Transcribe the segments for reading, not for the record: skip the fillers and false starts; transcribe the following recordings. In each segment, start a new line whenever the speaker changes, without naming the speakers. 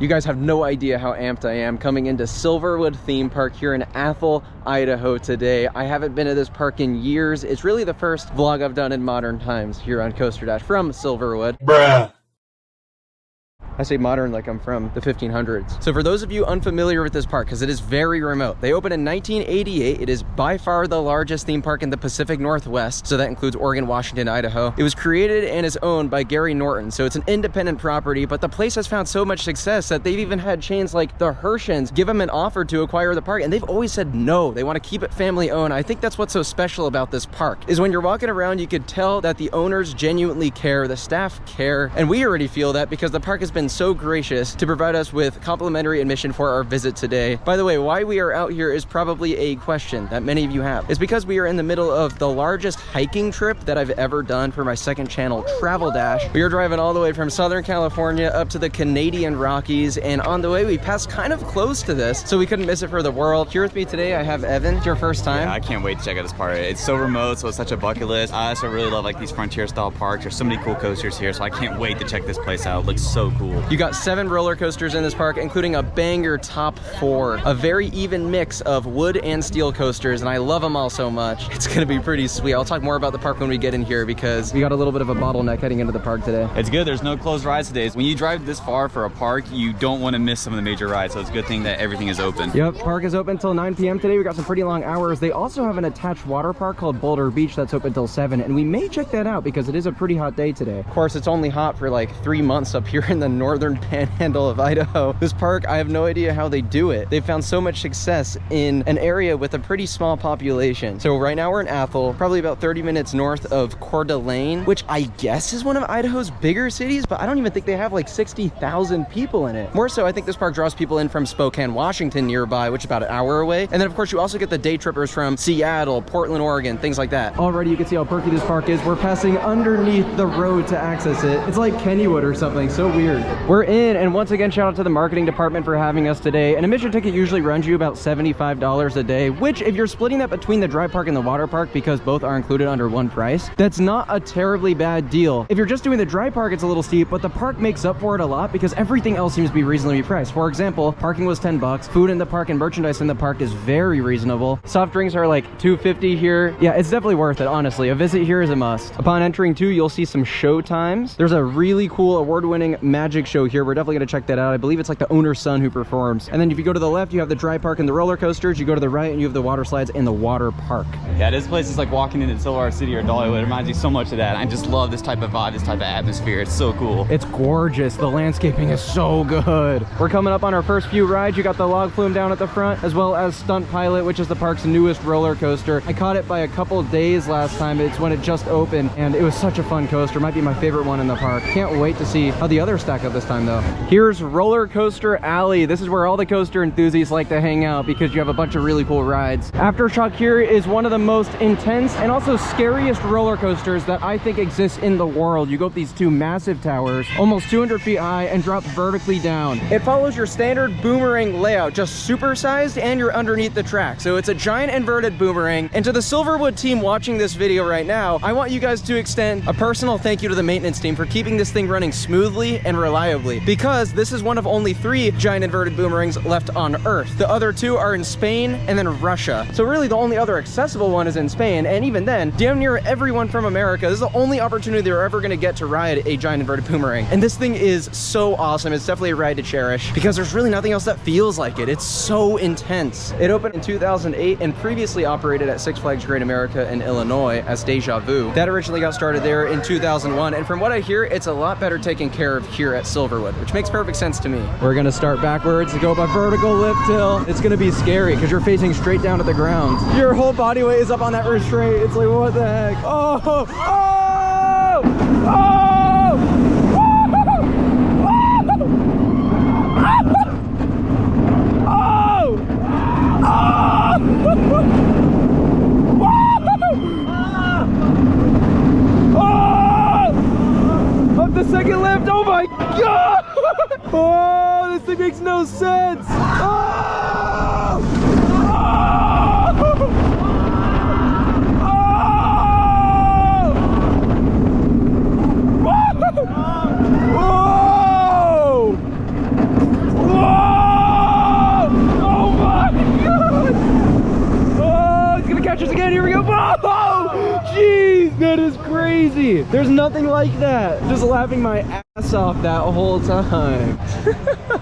You guys have no idea how amped I am coming into Silverwood theme park here in Athol, Idaho today. I haven't been to this park in years. It's really the first vlog I've done in modern times here on Coaster Dash from Silverwood. Bruh. I say modern like I'm from the 1500s. So for those of you unfamiliar with this park, because it is very remote, they opened in 1988. It is by far the largest theme park in the Pacific Northwest. So that includes Oregon, Washington, Idaho. It was created and is owned by Gary Norton. So it's an independent property, but the place has found so much success that they've even had chains like the Hershens give them an offer to acquire the park. And they've always said no. They want to keep it family owned. I think that's what's so special about this park is when you're walking around, you could tell that the owners genuinely care, the staff care. And we already feel that because the park has been so gracious to provide us with complimentary admission for our visit today. By the way, why we are out here is probably a question that many of you have. It's because we are in the middle of the largest hiking trip that I've ever done for my second channel, Travel Dash. We are driving all the way from Southern California up to the Canadian Rockies, and on the way we passed kind of close to this, so we couldn't miss it for the world. Here with me today I have Evan. It's your first time?
Yeah, I can't wait to check out this park. It's so remote, so it's such a bucket list. I also really love like these frontier style parks. There's so many cool coasters here, so I can't wait to check this place out. It looks so cool.
You got 7 roller coasters in this park, including a banger top 4. A very even mix of wood and steel coasters, and I love them all so much. It's gonna be pretty sweet. I'll talk more about the park when we get in here because we got a little bit of a bottleneck heading into the park today.
It's good. There's no closed rides today. When you drive this far for a park, you don't want to miss some of the major rides, so it's a good thing that everything is open.
Yep, park is open until 9 p.m. today. We got some pretty long hours. They also have an attached water park called Boulder Beach that's open till 7, and we may check that out because it is a pretty hot day today. Of course, it's only hot for like 3 months up here in the northern panhandle of Idaho. This park, I have no idea how they do it. They've found so much success in an area with a pretty small population. So right now we're in Athol, probably about 30 minutes north of Coeur d'Alene, which I guess is one of Idaho's bigger cities, but I don't even think they have like 60,000 people in it. More so, I think this park draws people in from Spokane, Washington nearby, which is about an hour away. And then of course you also get the day trippers from Seattle, Portland, Oregon, things like that. Already you can see how perky this park is. We're passing underneath the road to access it. It's like Kennywood or something, so weird. We're in, and once again, shout out to the marketing department for having us today. An admission ticket usually runs you about $75 a day, which if you're splitting that between the dry park and the water park, because both are included under one price, that's not a terribly bad deal. If you're just doing the dry park, it's a little steep, but the park makes up for it a lot because everything else seems to be reasonably priced. For example, parking was $10. Food in the park and merchandise in the park is very reasonable. Soft drinks are like $2.50 here. Yeah, it's definitely worth it, honestly. A visit here is a must. Upon entering too, you'll see some show times. There's a really cool award-winning magic show here. We're definitely gonna check that out. I believe it's like the owner's son who performs. And then if you go to the left, you have the dry park and the roller coasters. You go to the right and you have the water slides and the water park.
Yeah, this place is like walking into Silverwood City or Dollywood. It reminds me so much of that. I just love this type of vibe, this type of atmosphere. It's so cool.
It's gorgeous. The landscaping is so good. We're coming up on our first few rides. You got the log flume down at the front, as well as Stunt Pilot, which is the park's newest roller coaster. I caught it by a couple days last time. It's when it just opened, and it was such a fun coaster. Might be my favorite one in the park. Can't wait to see how the others stack up this time though. Here's Roller Coaster Alley. This is where all the coaster enthusiasts like to hang out because you have a bunch of really cool rides. Aftershock here is one of the most intense and also scariest roller coasters that I think exists in the world. You go up these 2 massive towers, almost 200 feet high, and drop vertically down. It follows your standard boomerang layout, just supersized, and you're underneath the track. So it's a giant inverted boomerang. And to the Silverwood team watching this video right now, I want you guys to extend a personal thank you to the maintenance team for keeping this thing running smoothly and reliably, because this is one of only 3 giant inverted boomerangs left on Earth. The other 2 are in Spain and then Russia. So really the only other accessible one is in Spain, and even then, damn near everyone from America, this is the only opportunity they're ever gonna get to ride a giant inverted boomerang. And this thing is so awesome. It's definitely a ride to cherish because there's really nothing else that feels like it. It's so intense. It opened in 2008 and previously operated at Six Flags Great America in Illinois as Deja Vu. That originally got started there in 2001, and from what I hear, it's a lot better taken care of here at Silverwood, which makes perfect sense to me. We're gonna start backwards, go up a vertical lift hill. It's gonna be scary because you're facing straight down to the ground. Your whole body weight is up on that restraint. It's like, what the heck? Oh! Oh! Oh! The second lift, oh my god! Oh, this thing makes no sense! Oh! Oh! Oh! There's nothing like that. Just laughing my ass off that whole time.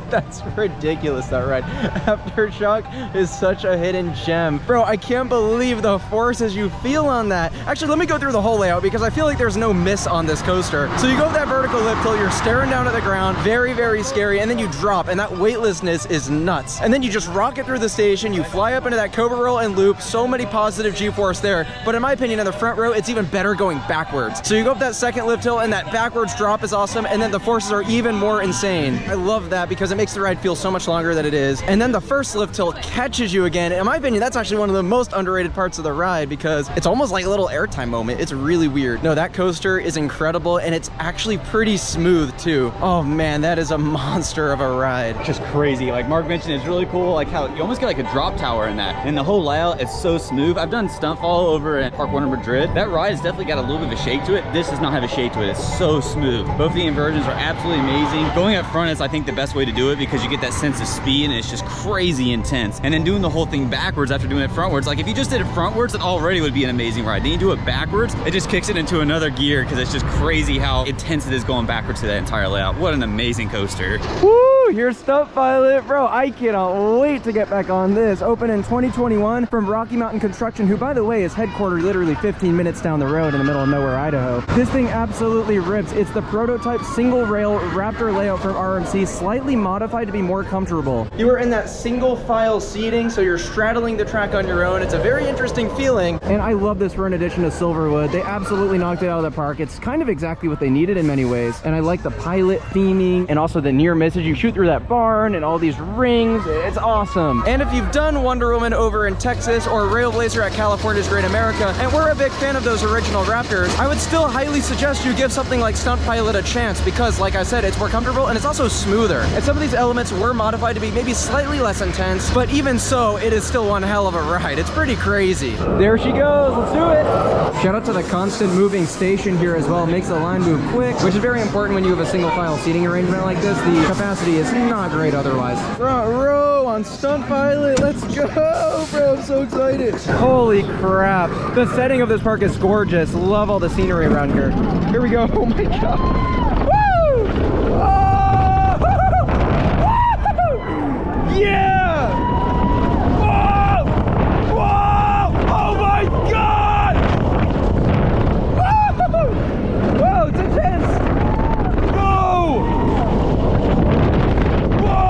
That's ridiculous, that ride. Aftershock is such a hidden gem. Bro, I can't believe the forces you feel on that. Actually, let me go through the whole layout because I feel like there's no miss on this coaster. So you go up that vertical lift hill, you're staring down at the ground, very, very scary, and then you drop, and that weightlessness is nuts. And then you just rocket through the station, you fly up into that cobra roll and loop, so many positive G-force there. But in my opinion, in the front row, it's even better going backwards. So you go up that second lift hill, and that backwards drop is awesome, and then the forces are even more insane. I love that because it makes the ride feel so much longer than it is. And then the first lift hill catches you again. In my opinion, that's actually one of the most underrated parts of the ride because it's almost like a little airtime moment. It's really weird. No, that coaster is incredible, and it's actually pretty smooth too. Oh man, that is a monster of a ride.
Just crazy. Like Mark mentioned, it's really cool, like how you almost get like a drop tower in that. And the whole layout is so smooth. I've done stunt fall over at Park 1 in Madrid. That ride has definitely got a little bit of a shake to it. This does not have a shake to it. It's so smooth. Both the inversions are absolutely amazing. Going up front is, I think, the best way to do it because you get that sense of speed and it's just crazy intense. And then doing the whole thing backwards after doing it frontwards, like if you just did it frontwards, it already would be an amazing ride. Then you do it backwards, it just kicks it into another gear because it's just crazy how intense it is going backwards to that entire layout. What an amazing coaster.
Woo! Here's Stunt Pilot. Bro, I cannot wait to get back on this. Open in 2021 from Rocky Mountain Construction, who, by the way, is headquartered literally 15 minutes down the road in the middle of nowhere, Idaho. This thing absolutely rips. It's the prototype single rail Raptor layout from RMC, slightly modified to be more comfortable. You are in that single file seating, so you're straddling the track on your own. It's a very interesting feeling, and I love this for an addition to Silverwood. They absolutely knocked it out of the park. It's kind of exactly what they needed in many ways, and I like the pilot theming and also the near misses. You shoot through that barn and all these rings. It's awesome. And if you've done Wonder Woman over in Texas or Railblazer at California's Great America, and we're a big fan of those original Raptors, I would still highly suggest you give something like Stunt Pilot a chance because, like I said, it's more comfortable and it's also smoother. And some of these elements were modified to be maybe slightly less intense, but even so, it is still one hell of a ride. It's pretty crazy. There she goes. Let's do it. Shout out to the constant moving station here as well. It makes the line move quick, which is very important when you have a single file seating arrangement like this. The capacity is not great otherwise. Front row on Stunt Pilot. Let's go, bro. I'm so excited. Holy crap. The setting of this park is gorgeous. Love all the scenery around here. Here we go. Oh my God. Woo! Oh! Woo! Yeah! Whoa! Whoa! Oh my God! Woo! Whoa, it's intense! Whoa! Whoa!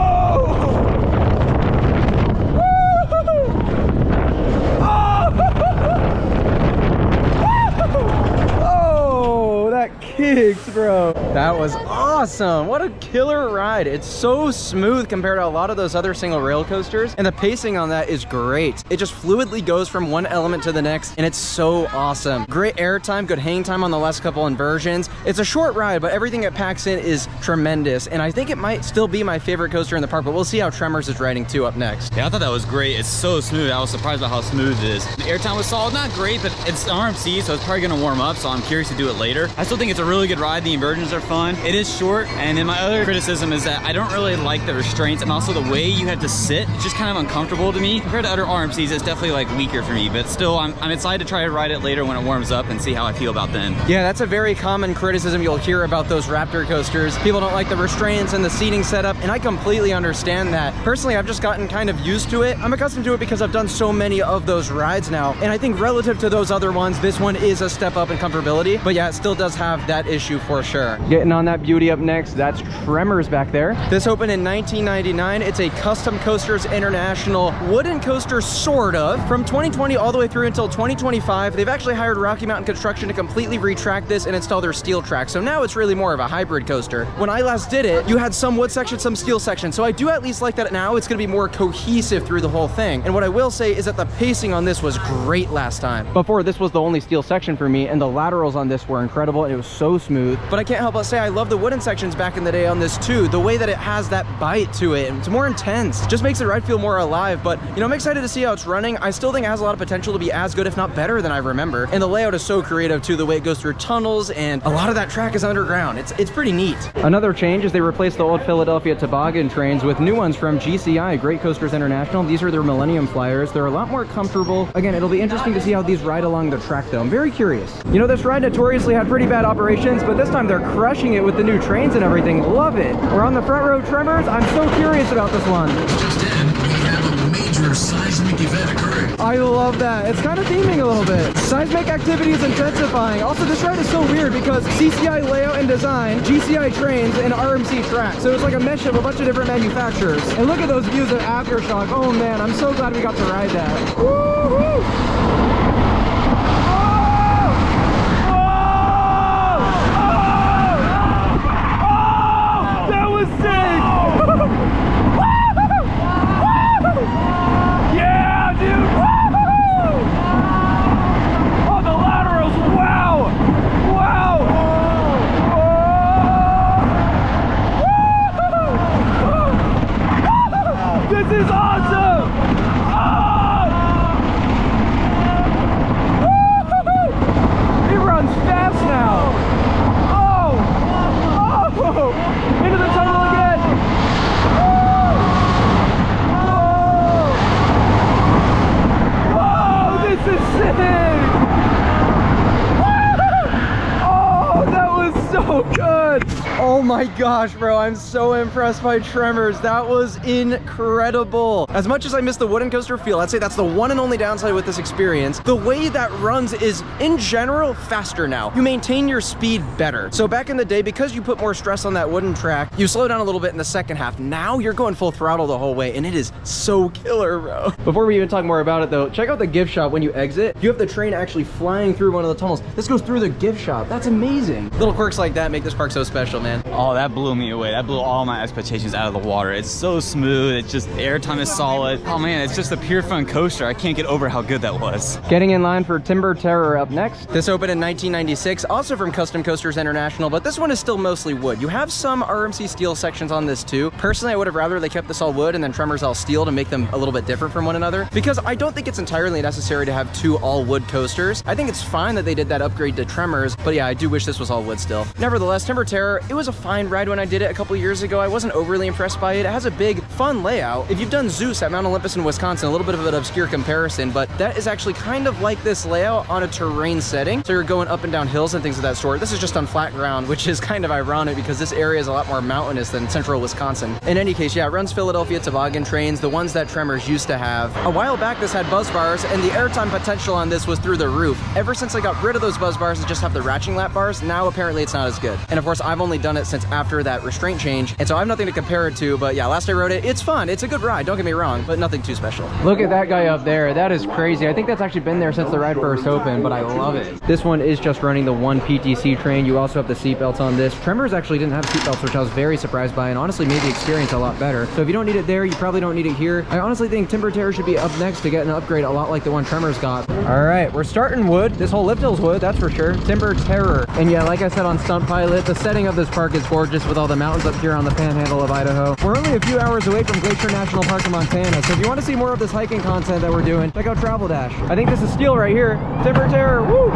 Oh, that kicks, bro. That was awesome. What a killer ride. It's so smooth compared to a lot of those other single rail coasters, and the pacing on that is great. It just fluidly goes from one element to the next, and it's so awesome. Great airtime, good hang time on the last couple inversions. It's a short ride, but everything it packs in is tremendous, and I think it might still be my favorite coaster in the park, but we'll see how Tremors is riding too up next.
Yeah, I thought that was great. It's so smooth. I was surprised by how smooth it is. The airtime was solid, not great, but it's RMC, so it's probably gonna warm up, so I'm curious to do it later. I still think it's a really good ride. The inversions are fun. It is short, and then my other criticism is that I don't really like the restraints, and also the way you have to sit. It's just kind of uncomfortable to me. Compared to other RMCs, it's definitely like weaker for me, but still, I'm excited to try to ride it later when it warms up and see how I feel about then.
Yeah, that's a very common criticism you'll hear about those Raptor coasters. People don't like the restraints and the seating setup, and I completely understand that. Personally, I've just gotten kind of used to it. I'm accustomed to it because I've done so many of those rides now, and I think relative to those other ones, this one is a step up in comfortability, but yeah, it still does have that issue for sure. Getting on that beauty up next, that's Tremors back there. This opened in 1999. It's a Custom Coasters International wooden coaster, sort of. From 2020 all the way through until 2025, they've actually hired Rocky Mountain Construction to completely retract this and install their steel track. So now it's really more of a hybrid coaster. When I last did it, you had some wood section, some steel section. So I do at least like that now it's gonna be more cohesive through the whole thing. And what I will say is that the pacing on this was great last time. Before, this was the only steel section for me, and the laterals on this were incredible, and it was so smooth. But but I can't help but say I love the wooden sections back in the day on this too. The way that it has that bite to it, and it's more intense. Just makes the ride feel more alive, but you know, I'm excited to see how it's running. I still think it has a lot of potential to be as good, if not better than I remember. And the layout is so creative too, the way it goes through tunnels, and a lot of that track is underground. It's pretty neat. Another change is they replaced the old Philadelphia toboggan trains with new ones from GCI, Great Coasters International. These are their Millennium Flyers. They're a lot more comfortable. Again, it'll be interesting to see how these ride along the track though. I'm very curious. You know, this ride notoriously had pretty bad operations, but this time they're crushing it with the new trains and everything. Love it. We're on the front row Tremors. I'm so curious about this one.
Just in, we have a major seismic event occurring.
I love that. It's kind of theming a little bit. Seismic activity is intensifying. Also, this ride is so weird because CCI layout and design, GCI trains, and RMC track. So it's like a mesh of a bunch of different manufacturers. And look at those views of Aftershock. Oh man, I'm so glad we got to ride that. Woo-hoo! Oh my gosh, bro, I'm so impressed by Tremors. That was incredible. As much as I miss the wooden coaster feel, I'd say that's the one and only downside with this experience. The way that runs is, in general, faster now. You maintain your speed better. So back in the day, because you put more stress on that wooden track, you slow down a little bit in the second half. Now you're going full throttle the whole way, and it is so killer, bro. Before we even talk more about it though, check out the gift shop when you exit. You have the train actually flying through one of the tunnels. This goes through the gift shop. That's amazing. Little quirks like that make this park so special, man.
Oh, that blew me away. That blew all my expectations out of the water. It's so smooth. It's just, the airtime is solid. Oh man, it's just a pure fun coaster. I can't get over how good that was.
Getting in line for Timber Terror up next. This opened in 1996, also from Custom Coasters International, but this one is still mostly wood. You have some RMC steel sections on this too. Personally, I would have rather they kept this all wood and then Tremors all steel to make them a little bit different from one another, because I don't think it's entirely necessary to have two all wood coasters. I think it's fine that they did that upgrade to Tremors, but yeah, I do wish this was all wood still. Nevertheless, Timber Terror, it was a fine ride when I did it a couple years ago. I wasn't overly impressed by it. It has a big, fun layout. If you've done Zeus at Mount Olympus in Wisconsin, a little bit of an obscure comparison, but that is actually kind of like this layout on a terrain setting. So you're going up and down hills and things of that sort. This is just on flat ground, which is kind of ironic because this area is a lot more mountainous than central Wisconsin. In any case, yeah, it runs Philadelphia toboggan trains, the ones that Tremors used to have. A while back, this had buzz bars, and the airtime potential on this was through the roof. Ever since I got rid of those buzz bars and just have the ratcheting lap bars, now apparently it's not as good. And of course, I've only done it since after that restraint change, and so I have nothing to compare it to, but yeah, last I rode it, it's fun. It's a good ride, don't get me wrong, but nothing too special. Look at that guy up there. That is crazy. I think that's actually been there since the ride first opened, but I love it. This one is just running the one PTC train. You also have the seatbelts on this. Tremors actually didn't have seatbelts, which I was very surprised by, and honestly made the experience a lot better. So if you don't need it there, you probably don't need it here. I honestly think Timber Terror should be up next to get an upgrade a lot like the one Tremors got. All right, we're starting wood. This whole lift hill's wood, that's for sure. Timber Terror. And yeah, like I said on Stunt Pilot, the setting of this park is gorgeous with all the mountains up here on the panhandle of Idaho. We're only a few hours away from Glacier National Park in Montana, so if you want to see more of this hiking content that we're doing, check out Travel Dash. I think this is steel right here. Timber Terror, woo!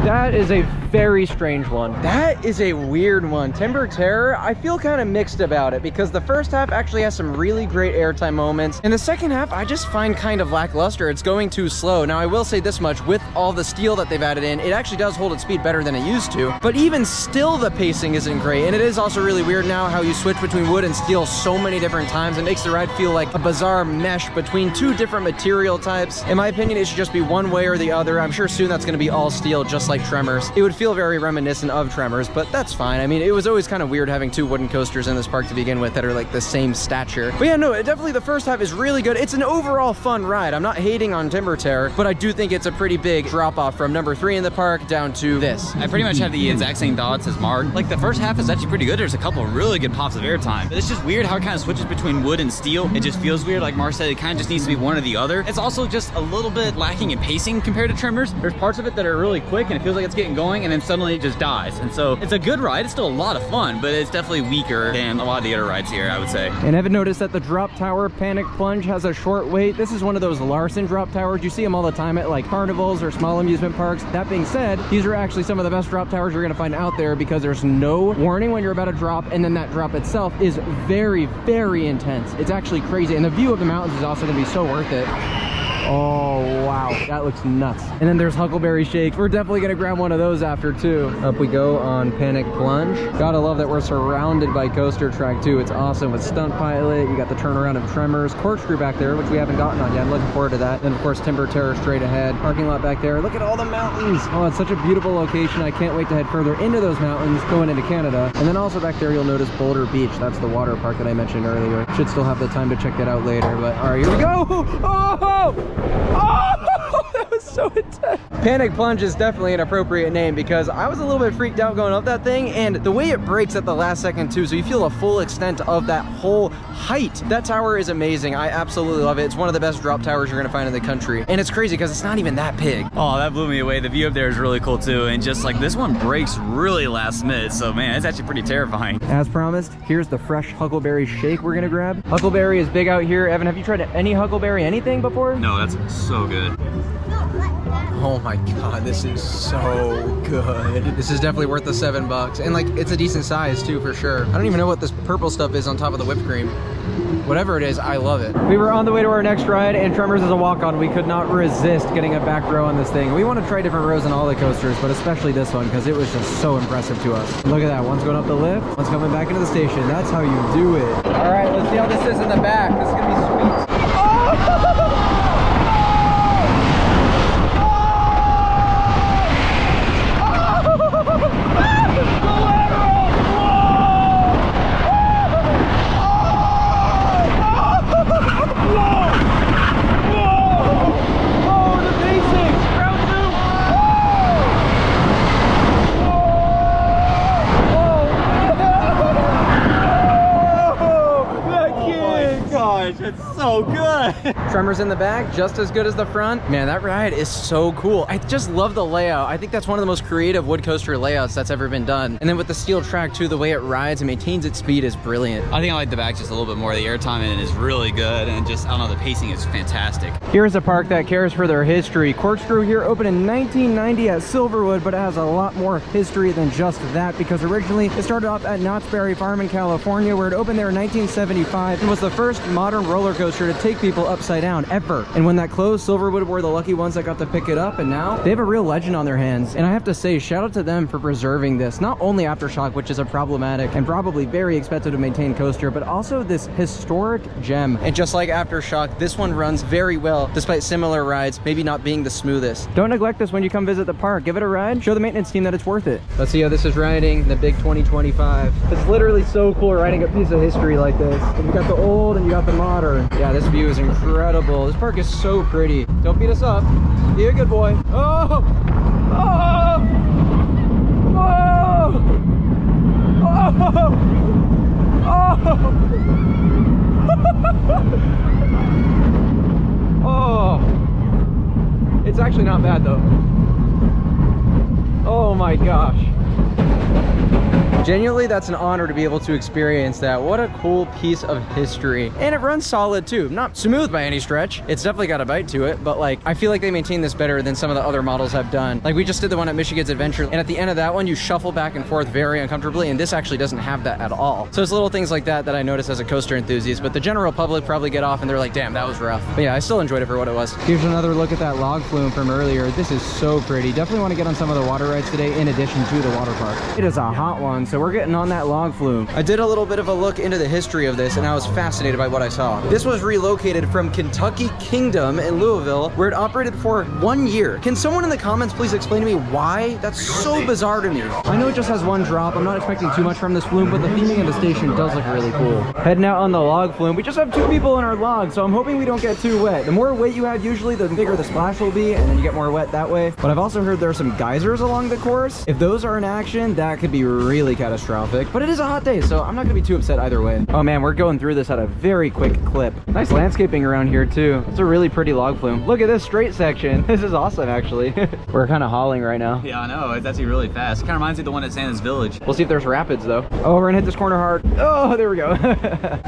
That is a very strange one. That is a weird one. Timber Terror, I feel kind of mixed about it because the first half actually has some really great airtime moments, and the second half I just find kind of lackluster. It's going too slow. Now I will say this much, with all the steel that they've added in, it actually does hold its speed better than it used to, but even still the pacing isn't great. And it is also really weird now how you switch between wood and steel so many different times. It makes the ride feel like a bizarre mesh between two different material types. In my opinion, it should just be one way or the other. I'm sure soon that's going to be all steel, just like Tremors. It would feel very reminiscent of Tremors, but that's fine. I mean, it was always kind of weird having two wooden coasters in this park to begin with that are like the same stature. But yeah, no, definitely the first half is really good. It's an overall fun ride. I'm not hating on Timber Terror, but I do think it's a pretty big drop off from number 3 in the park down to this.
I pretty much have the exact same thoughts as Mark. Like, the first half is actually pretty good. There's a couple really good pops of airtime. But it's just weird how it kind of switches between wood and steel. It just feels weird. Like Mark said, it kind of just needs to be one or the other. It's also just a little bit lacking in pacing compared to Tremors. There's parts of it that are really quick and it feels like it's getting going, and then suddenly it just dies. And so it's a good ride. It's still a lot of fun, but it's definitely weaker than a lot of the other rides here, I would say.
And Evan noticed that the drop tower Panic Plunge has a short wait. This is one of those Larson drop towers. You see them all the time at like carnivals or small amusement parks. That being said, these are actually some of the best drop towers you're going to find out there because there's no warning when you're about to drop, and then that drop itself is very, very intense. It's actually crazy, and the view of the mountains is also going to be so worth it. Oh, wow. That looks nuts. And then there's Huckleberry Shakes. We're definitely going to grab one of those after, too. Up we go on Panic Plunge. Gotta love that we're surrounded by coaster track, too. It's awesome with Stunt Pilot. You got the turnaround of Tremors. Corkscrew back there, which we haven't gotten on yet. I'm looking forward to that. Then, of course, Timber Terror straight ahead. Parking lot back there. Look at all the mountains. Oh, it's such a beautiful location. I can't wait to head further into those mountains going into Canada. And then also back there, you'll notice Boulder Beach. That's the water park that I mentioned earlier. Should still have the time to check that out later. But, all right, here we go. Oh! Oh, that was so intense. Panic Plunge is definitely an appropriate name because I was a little bit freaked out going up that thing, and the way it breaks at the last second too, so you feel a full extent of that whole height. That tower is amazing. I absolutely love it. It's one of the best drop towers you're gonna find in the country, and it's crazy because it's not even that big.
Oh, that blew me away. The view up there is really cool too, and just like this one breaks really last minute, so man, it's actually pretty terrifying.
As promised, here's the fresh Huckleberry Shake we're gonna grab. Huckleberry is big out here. Evan, have you tried any Huckleberry anything before?
No, that's so good.
Oh my god, this is so good. This is definitely worth the $7. And like, it's a decent size too, for sure. I don't even know what this purple stuff is on top of the whipped cream. Whatever it is, I love it. We were on the way to our next ride, and Tremors is a walk-on. We could not resist getting a back row on this thing. We want to try different rows on all the coasters, but especially this one, because it was just so impressive to us. Look at that, one's going up the lift, one's coming back into the station. That's how you do it. All right, let's see how this is in the back. This is gonna be sweet. Oh!
It's so good.
Tremors in the back, just as good as the front. Man, that ride is so cool. I just love the layout. I think that's one of the most creative wood coaster layouts that's ever been done. And then with the steel track too, the way it rides and maintains its speed is brilliant.
I think I like the back just a little bit more. The airtime in it is really good, and just, I don't know, the pacing is fantastic.
Here's a park that cares for their history. Corkscrew here opened in 1990 at Silverwood, but it has a lot more history than just that, because originally it started off at Knott's Berry Farm in California, where it opened there in 1975 and was the first modern roller coaster to take people upside down ever. And when that closed, Silverwood were the lucky ones that got to pick it up, and now they have a real legend on their hands. And I have to say, shout out to them for preserving this. Not only Aftershock, which is a problematic and probably very expensive to maintain coaster, but also this historic gem. And just like Aftershock, this one runs very well despite similar rides maybe not being the smoothest. Don't neglect this when you come visit the park. Give it a ride, show the maintenance team that it's worth it. Let's see how this is riding the big 2025. It's literally so cool riding a piece of history like this. And you got the old and you got the modern. Yeah, this view is incredible. This park is so pretty. Don't beat us up. Be a good boy. Oh! Oh! Oh! Oh! Oh! It's actually not bad though. Oh my gosh. Genuinely, that's an honor to be able to experience that. What a cool piece of history. And it runs solid too. Not smooth by any stretch. It's definitely got a bite to it, but like, I feel like they maintain this better than some of the other models I've done. Like we just did the one at Michigan's Adventure, and at the end of that one, you shuffle back and forth very uncomfortably, and this actually doesn't have that at all. So it's little things like that that I notice as a coaster enthusiast, but the general public probably get off and they're like, damn, that was rough. But yeah, I still enjoyed it for what it was. Here's another look at that log flume from earlier. This is so pretty. Definitely want to get on some of the water rides today in addition to the water park. It is a hot one, so we're getting on that log flume. I did a little bit of a look into the history of this, and I was fascinated by what I saw. This was relocated from Kentucky Kingdom in Louisville, where it operated for 1 year. Can someone in the comments please explain to me why? That's so bizarre to me. I know it just has one drop. I'm not expecting too much from this flume, but the theming of the station does look really cool. Heading out on the log flume. We just have 2 people in our log, so I'm hoping we don't get too wet. The more weight you have usually, the bigger the splash will be, and then you get more wet that way. But I've also heard there are some geysers along the course. If those are in action, that could be really catastrophic. But it is a hot day, so I'm not gonna be too upset either way. Oh man, we're going through this at a very quick clip. Nice landscaping around here too. It's a really pretty log flume. Look at this straight section. This is awesome actually. We're kind of hauling right now.
Yeah, I know. It's actually really fast. It kind of reminds me of the one at Santa's Village.
We'll see if there's rapids though. Oh, we're gonna hit this corner hard. Oh, there we go.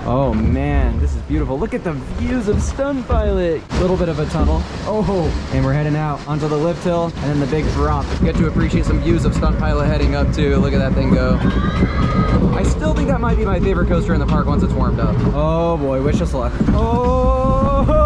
Oh man, this is beautiful. Look at the views of Stunt Pilot. A little bit of a tunnel. Oh, and we're heading out onto the lift hill and then the big drop. Get to appreciate some views of Stunt Pilot heading up too. Look at that thing go. I still think that might be my favorite coaster in the park once it's warmed up. Oh boy, wish us luck. Oh,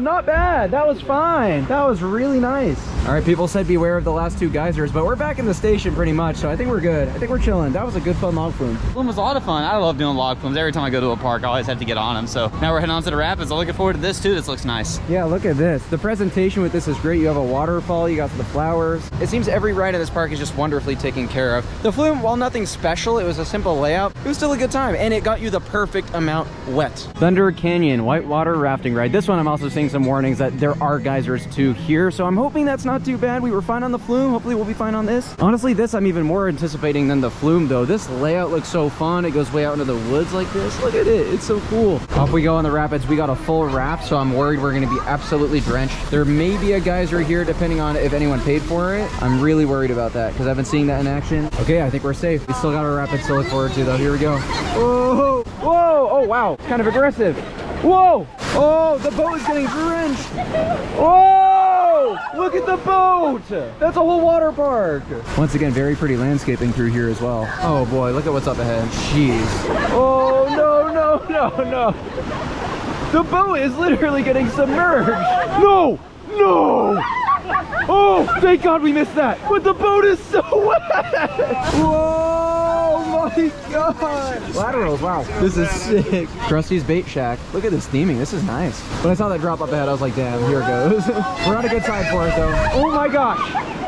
not bad. That was fine. That was really nice. All right, people said beware of the last 2 geysers, but we're back in the station pretty much, so I think we're good. I think we're chilling. That was a good fun log flume.
Flume was a lot of fun. I love doing log flumes. Every time I go to a park, I always have to get on them. So now we're heading on to the rapids. I'm looking forward to this too. This looks nice.
Yeah, look at this. The presentation with this is great. You have a waterfall, you got the flowers. It seems every ride in this park is just wonderfully taken care of. The flume, while nothing special, it was a simple layout. It was still a good time, and it got you the perfect amount wet. Thunder Canyon whitewater rafting ride. This one I'm also seeing some warnings that there are geysers too here, so I'm hoping that's not too bad. We were fine on the flume. Hopefully we'll be fine on this. Honestly, this I'm even more anticipating than the flume though. This layout looks so fun. It goes way out into the woods like this. Look at it. It's so cool. Off we go on the rapids. We got a full raft, so I'm worried we're going to be absolutely drenched. There may be a geyser here depending on if anyone paid for it. I'm really worried about that because I've been seeing that in action. Okay, I think we're safe. We still got our rapids to look forward to though. Here we go. Whoa! Whoa! Oh wow, kind of aggressive. Whoa! Oh, the boat is getting drenched. Whoa! Look at the boat! That's a whole water park. Once again, very pretty landscaping through here as well. Oh boy, look at what's up ahead. Jeez. Oh no, no, no, no. The boat is literally getting submerged. No! No! Oh, thank God we missed that. But the boat is so wet. Whoa, my God. Laterals, wow. This is sick. Krusty's Bait Shack. Look at this theming. This is nice. When I saw that drop up ahead, I was like, damn, here it goes. We're on a good side for it, though. Oh, my gosh.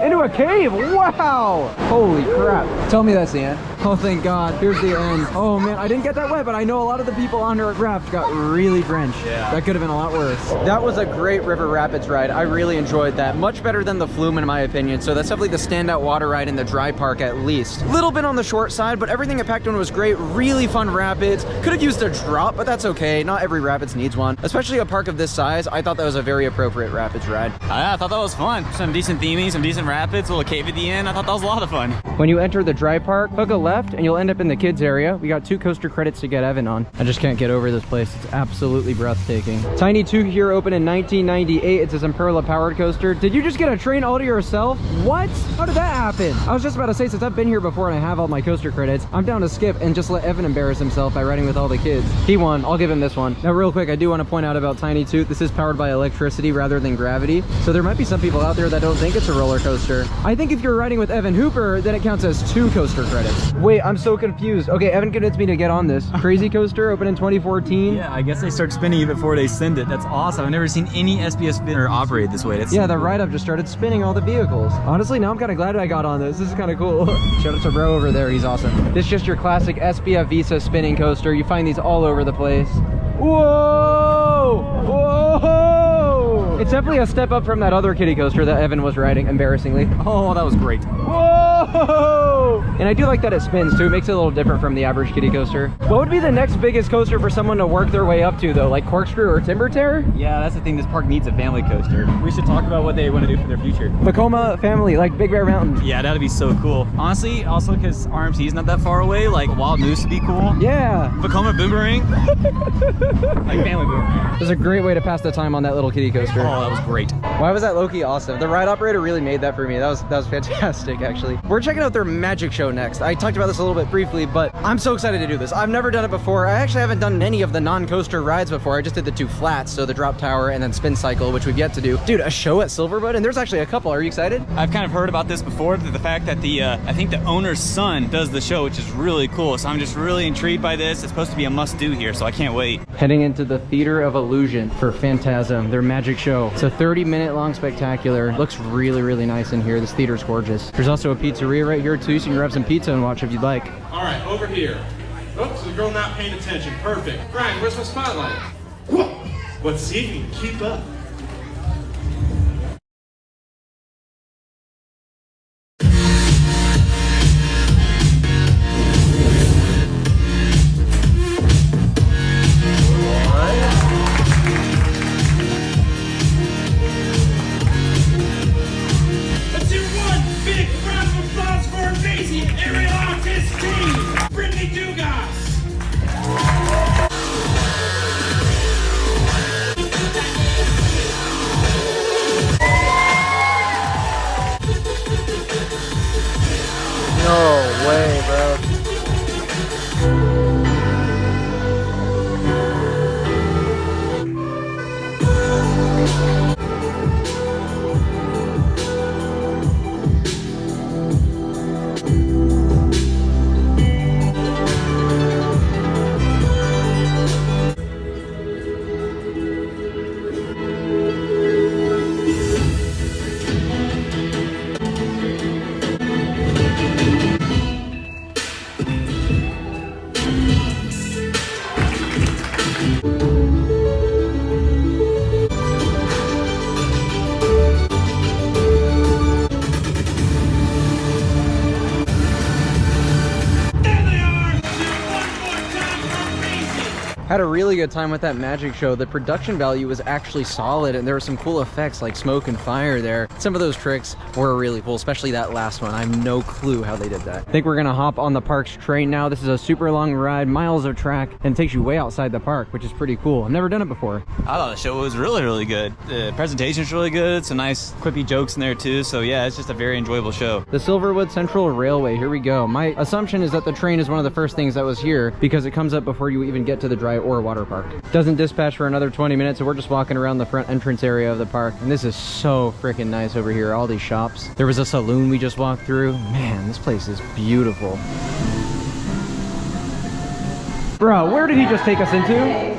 Into a cave. Wow. Holy crap. Tell me that's the end. Oh, thank God. Here's the end. Oh, man. I didn't get that wet, but I know a lot of the people on our raft got really drenched. Yeah. That could have been a lot worse. That was a great river rapids ride. I really enjoyed that. Much better than the flume, in my opinion. So that's definitely the standout water ride in the dry park, at least. Little bit on the short side, but everything it packed on was great. Really fun rapids. Could have used a drop, but that's okay. Not every rapids needs one. Especially a park of this size. I thought that was a very appropriate rapids ride.
I thought that was fun. Some decent theming, some decent rapids, a little cave at the end. I thought that was a lot of fun.
When you enter the dry park, hook a left and you'll end up in the kids area. We got 2 coaster credits to get Evan on. I just can't get over this place. It's absolutely breathtaking. Tiny 2 here opened in 1998. It's a Zamperla powered coaster. Did you just get a train all to yourself? What? How did that happen? I was just about to say, since I've been here before and I have all my coaster credits, I'm down to skip and just let Evan embarrass himself by riding with all the kids. He won. I'll give him this one. Now real quick, I do want to point out about Tiny 2. This is powered by electricity rather than gravity. So there might be some people out there that don't think it's a roller coaster. I think if you're riding with Evan Hooper, then it counts as 2 coaster credits. Wait, I'm so confused. Okay, Evan convinced me to get on this. Crazy Coaster opened in 2014.
Yeah, I guess they start spinning it before they send it. That's awesome. I've never seen any SPS spinner operate this way.
Yeah, the ride-up just started spinning all the vehicles. Honestly, now I'm kind of glad I got on this. This is kind of cool. Shout out to bro over there. He's awesome. This is just your classic SPF Visa spinning coaster. You find these all over the place. Whoa! Whoa! It's definitely a step up from that other kiddie coaster that Evan was riding, embarrassingly.
Oh, that was great.
Whoa! Whoa! And I do like that it spins too. It makes it a little different from the average kiddie coaster. What would be the next biggest coaster for someone to work their way up to though? Like Corkscrew or Timber Terror?
Yeah, that's the thing. This park needs a family coaster. We should talk about what they want to do for their future.
Vekoma family, like Big Bear Mountain.
Yeah, that'd be so cool. Honestly, also because RMC is not that far away, like Wild Moose would be cool.
Yeah.
Vekoma Boomerang. Like family boomerang.
It was a great way to pass the time on that little kiddie coaster.
Oh, that was great.
Why was that low-key awesome? The ride operator really made that for me. That was fantastic, actually. We're checking out their magic show next. I talked about this a little bit briefly, but I'm so excited to do this. I've never done it before. I actually haven't done any of the non-coaster rides before. I just did the 2 flats, so the drop tower and then spin cycle, which we've yet to do. Dude, a show at Silverwood, and there's actually a couple. Are you excited?
I've kind of heard about this before, the fact that I think the owner's son does the show, which is really cool. So I'm just really intrigued by this. It's supposed to be a must-do here, so I can't wait.
Heading into the Theater of Illusion for Phantasm, their magic show. It's a 30-minute long spectacular. Looks really, really nice in here. This theater's gorgeous. There's also a pizzeria right here too, so you can grab some pizza and watch if you'd like.
All right, over here. Oops, the girl not paying attention. Perfect. Brian, where's my spotlight? Let's see if you can keep up.
No way, bro. Had a really good time with that magic show. The production value was actually solid, and there were some cool effects like smoke and fire there. Some of those tricks were really cool, especially that last one. I have no clue how they did that. I think we're gonna hop on the park's train now. This is a super long ride, miles of track, and it takes you way outside the park, which is pretty cool. I've never done it before.
I thought the show was really, really good. The presentation's really good. Some nice quippy jokes in there too. So yeah, it's just a very enjoyable show.
The Silverwood Central Railway, here we go. My assumption is that the train is one of the first things that was here because it comes up before you even get to the dry or water park. Doesn't dispatch for another 20 minutes, so we're just walking around the front entrance area of the park. And this is so freaking nice over here, all these shops. There was a saloon we just walked through. Man, this place is beautiful. Bro, where did he just take us into?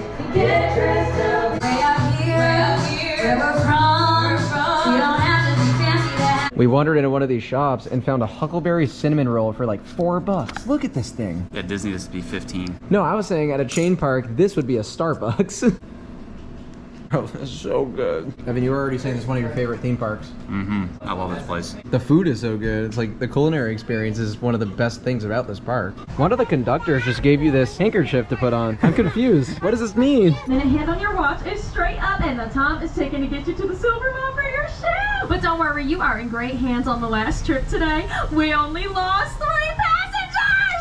We wandered into one of these shops and found a Huckleberry cinnamon roll for like $4. Look at this thing.
At Disney, this would be 15.
No, I was saying at a chain park, this would be a Starbucks. Oh, that's so good. Evan, you were already saying it's one of your favorite theme parks.
I love this place.
The food is so good. It's like the culinary experience is one of the best things about this park. One of the conductors just gave you this handkerchief to put on. I'm confused. What does this mean?
Minute hand on your watch is straight up, and the time is ticking to get you to the Silverwood for your show. But don't worry, you are in great hands on the last trip today. We only lost 3 passengers!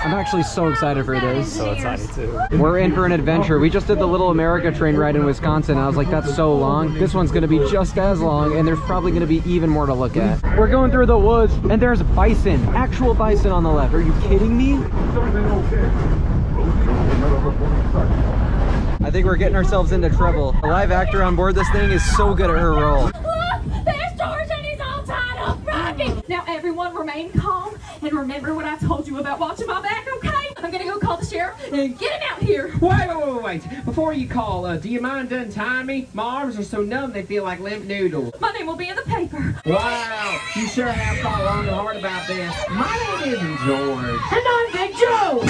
I'm actually so excited for this.
So excited
too.
We're in for an adventure. We just did the Little America train ride in Wisconsin. I was like, that's so long. This one's gonna be just as long, and there's probably gonna be even more to look at. We're going through the woods, and there's bison, actual bison on the left. Are you kidding me? I think we're getting ourselves into trouble. A live actor on board this thing is so good at her role.
Look, there's George, and he's all tied up, Rocky. Now everyone remain calm, and remember what I told you about watching my back, okay? I'm gonna go call the sheriff and get him out here.
Wait. Before you call, do you mind untying me? My arms are so numb they feel like limp noodles.
My name will be in the paper.
Wow, you sure have thought long and hard about this. My name isn't George.
And I'm Big Joe.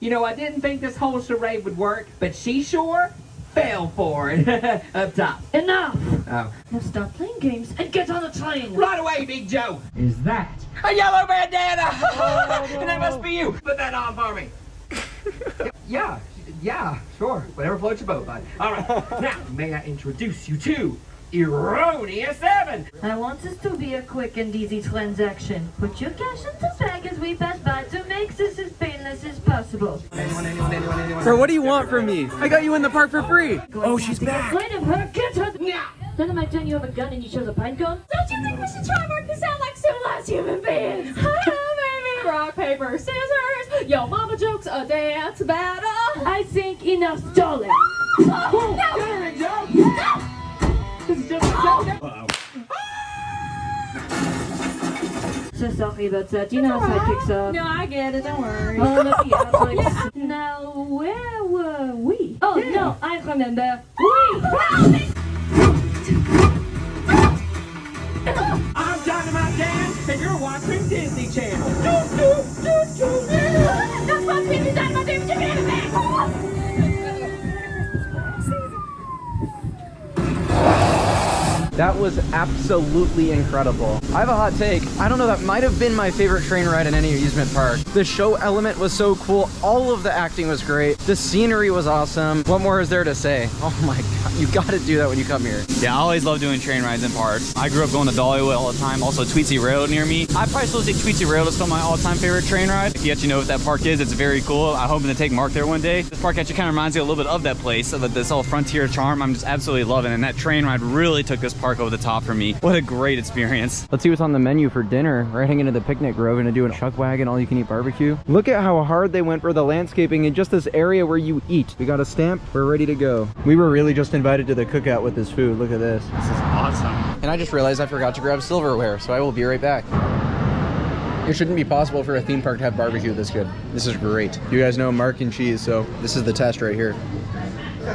You know, I didn't think this whole charade would work, but she sure fell for it. Up top.
Enough.
Oh.
Now stop playing games and get on the train.
Right away, Big Joe. Is that a yellow bandana? And that must be you. Put that on for me. Yeah, sure. Whatever floats your boat, bud. All right. Now, may I introduce you to Erroneous Evan?
I want this to be a quick and easy transaction. Put your cash in the bag as we pass by to make this as painless as possible.
Anyone?
Bro, what do you want from me? I got you in the park for free.
Oh, she's back. Get rid of her. Get her now. Then am I telling you have a gun and you chose a pine cone? Don't you think we should try and work this out like civilized human beings? Baby, rock, paper, scissors. Yo, mama jokes, a dance battle. I think enough stolen.
No! This is just a joke. Uh-oh.
So sorry about that. You know how sidekicks are.
No, I get it. Don't worry.
Oh, let me out, like, now, where were we? Oh, no, I remember.
I'm Dynamite Dan, and you're watching Disney Channel.
That's my baby Dynamite Dan, give me the back.
That was absolutely incredible. I have a hot take. I don't know, that might have been my favorite train ride in any amusement park. The show element was so cool. All of the acting was great. The scenery was awesome. What more is there to say? Oh my God, you gotta do that when you come here.
Yeah, I always love doing train rides in parks. I grew up going to Dollywood all the time. Also, Tweetsie Railroad near me. I probably still think Tweetsie Railroad is still my all-time favorite train ride. If you actually know what that park is, it's very cool. I'm hoping to take Mark there one day. This park actually kind of reminds me a little bit of that place, so that this whole frontier charm, I'm just absolutely loving. And that train ride really took this park over the top for me. What a great experience.
Let's see what's on the menu for dinner. We're heading into the picnic grove. We're gonna do a chuck wagon, all you can eat barbecue. Look at how hard they went for the landscaping in just this area where you eat. We got a stamp, we're ready to go. We were really just invited to the cookout with this food. Look at this.
This is awesome.
And I just realized I forgot to grab silverware, so I will be right back. It shouldn't be possible for a theme park to have barbecue this good. This is great. You guys know Mark and cheese, so this is the test right here.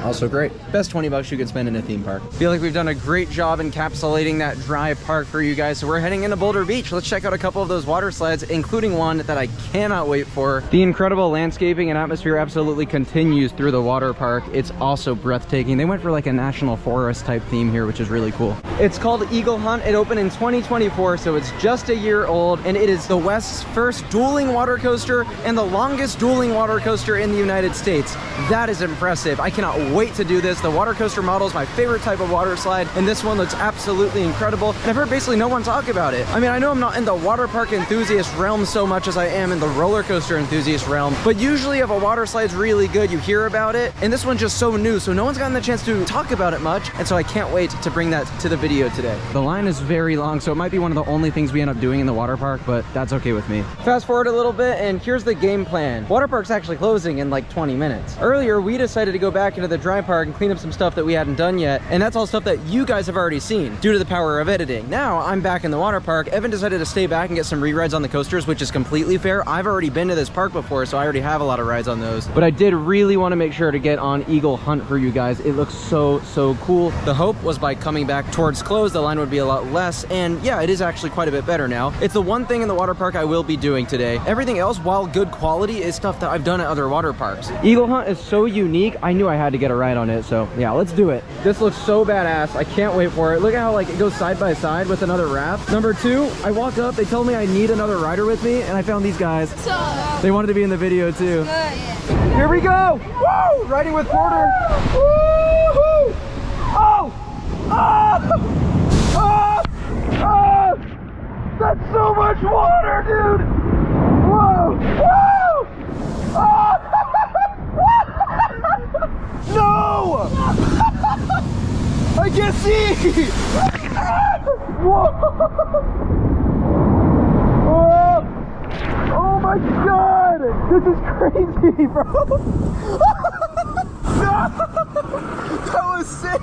Also great. Best 20 bucks you could spend in a theme park. Feel like we've done a great job encapsulating that dry park for you guys. So we're heading into Boulder Beach. Let's check out a couple of those water slides, including one that I cannot wait for. The incredible landscaping and atmosphere absolutely continues through the water park. It's also breathtaking. They went for like a national forest type theme here, which is really cool. It's called Eagle Hunt. It opened in 2024, so it's just a year old, and it is the West's first dueling water coaster and the longest dueling water coaster in the United States. That is impressive. I cannot wait to do this. The water coaster model is my favorite type of water slide, and this one looks absolutely incredible. And I've heard basically no one talk about it. I mean, I know I'm not in the water park enthusiast realm so much as I am in the roller coaster enthusiast realm, but usually if a water slide's really good, you hear about it, and this one's just so new, so no one's gotten the chance to talk about it much, and so I can't wait to bring that to the video today. The line is very long, so it might be one of the only things we end up doing in the water park, but that's okay with me. Fast forward a little bit, and here's the game plan. Water park's actually closing in like 20 minutes. Earlier, we decided to go back into the dry park and clean up some stuff that we hadn't done yet, and that's all stuff that you guys have already seen due to the power of editing. Now I'm back in the water park. Evan decided to stay back and get some re-rides on the coasters, which is completely fair. I've already been to this park before, so I already have a lot of rides on those, but I did really want to make sure to get on Eagle Hunt for you guys. It looks so cool. The hope was by coming back towards close, the line would be a lot less, and yeah, it is actually quite a bit better now. It's the one thing in the water park I will be doing today. Everything else, while good quality, is stuff that I've done at other water parks. Eagle Hunt is so unique. I knew I had to get a ride on it, so yeah, let's do it. This looks so badass. I can't wait for it. Look at how like it goes side by side with another raft. Number two, I walk up, they told me I need another rider with me, and I found these guys. They wanted to be in the video too. Here we go! Woo! Riding with Porter. Woo-hoo! Oh! Oh! Oh! Oh! That's so much water, dude! Whoa! Whoa! Oh! No! I can't see! Whoa! Whoa! Oh my god! This is crazy, bro! No! That was sick!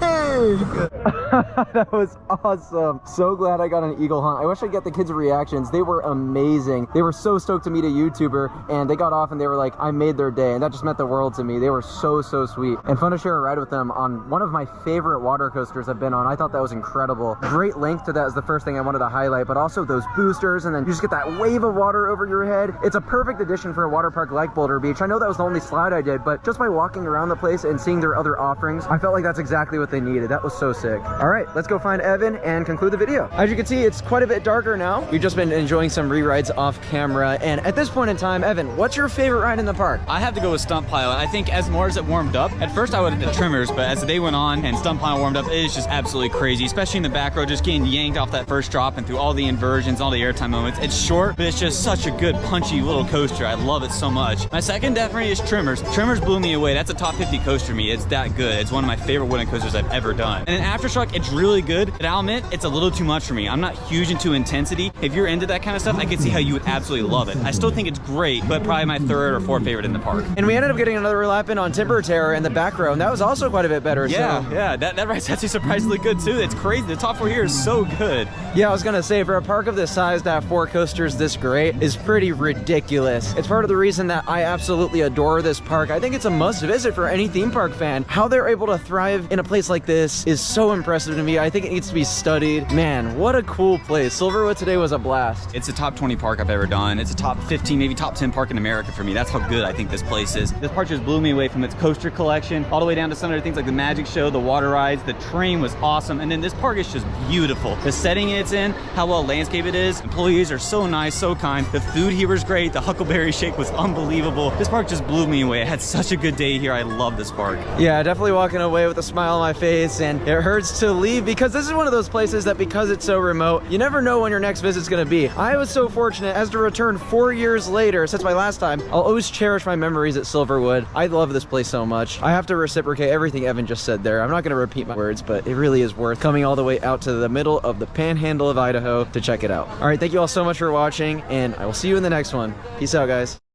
That was awesome. So glad I got an Eagle Hunt. I wish I'd get the kids' reactions. They were amazing. They were so stoked to meet a YouTuber, and they got off and they were like, I made their day, and that just meant the world to me. They were so sweet. And fun to share a ride with them on one of my favorite water coasters I've been on. I thought that was incredible. Great length to that is the first thing I wanted to highlight, but also those boosters, and then you just get that wave of water over your head. It's a perfect addition for a water park like Boulder Beach. I know that was the only slide I did, but just by walking around the place, place and seeing their other offerings, I felt like that's exactly what they needed. That was so sick. All right, let's go find Evan and conclude the video. As you can see, it's quite a bit darker now. We've just been enjoying some re-rides off camera, and at this point in time, Evan, what's your favorite ride in the park?
I have to go with Stunt Pilot. I think as more as it warmed up, at first I would have the Tremors, but as the day went on and Stunt Pilot warmed up, it is just absolutely crazy, especially in the back row, just getting yanked off that first drop and through all the inversions, all the airtime moments. It's short, but it's just such a good, punchy little coaster. I love it so much. My second definitely is Tremors. Tremors blew me away. That's a top 50 coaster for me. It's that good. It's one of my favorite wooden coasters I've ever done. And then Aftershock, it's really good, but I'll admit, it's a little too much for me. I'm not huge into intensity. If you're into that kind of stuff, I can see how you would absolutely love it. I still think it's great, but probably my third or fourth favorite in the park.
And we ended up getting another lap in on Timber Terror in the back row, and that was also quite a bit better.
Yeah,
so.
yeah, that ride's actually surprisingly good too. It's crazy. The top four here is so good.
Yeah, I was gonna say, for a park of this size to have 4 coasters this great is pretty ridiculous. It's part of the reason that I absolutely adore this park. I think it's a must visit for any theme park fan. How they're able to thrive in a place like this is so impressive to me. I think it needs to be studied. Man, what a cool place. Silverwood today was a blast.
It's a top 20 park I've ever done. It's a top 15, maybe top 10 park in America for me. That's how good I think this place is. This park just blew me away from its coaster collection all the way down to some other things like the magic show, the water rides, the train was awesome. And then this park is just beautiful. The setting it's in, how well landscape it is, employees are so nice, so kind. The food here was great. The Huckleberry Shake was unbelievable. This park just blew me away. I had such a good day here. I love this park.
Yeah, definitely walking away with a smile on my face, and it hurts to leave because this is one of those places that because it's so remote, you never know when your next visit's gonna be. I was so fortunate as to return 4 years later since my last time. I'll always cherish my memories at Silverwood. I love this place so much. I have to reciprocate everything Evan just said there. I'm not gonna repeat my words, but it really is worth coming all the way out to the middle of the panhandle of Idaho to check it out. All right, thank you all so much for watching, and I will see you in the next one. Peace out, guys.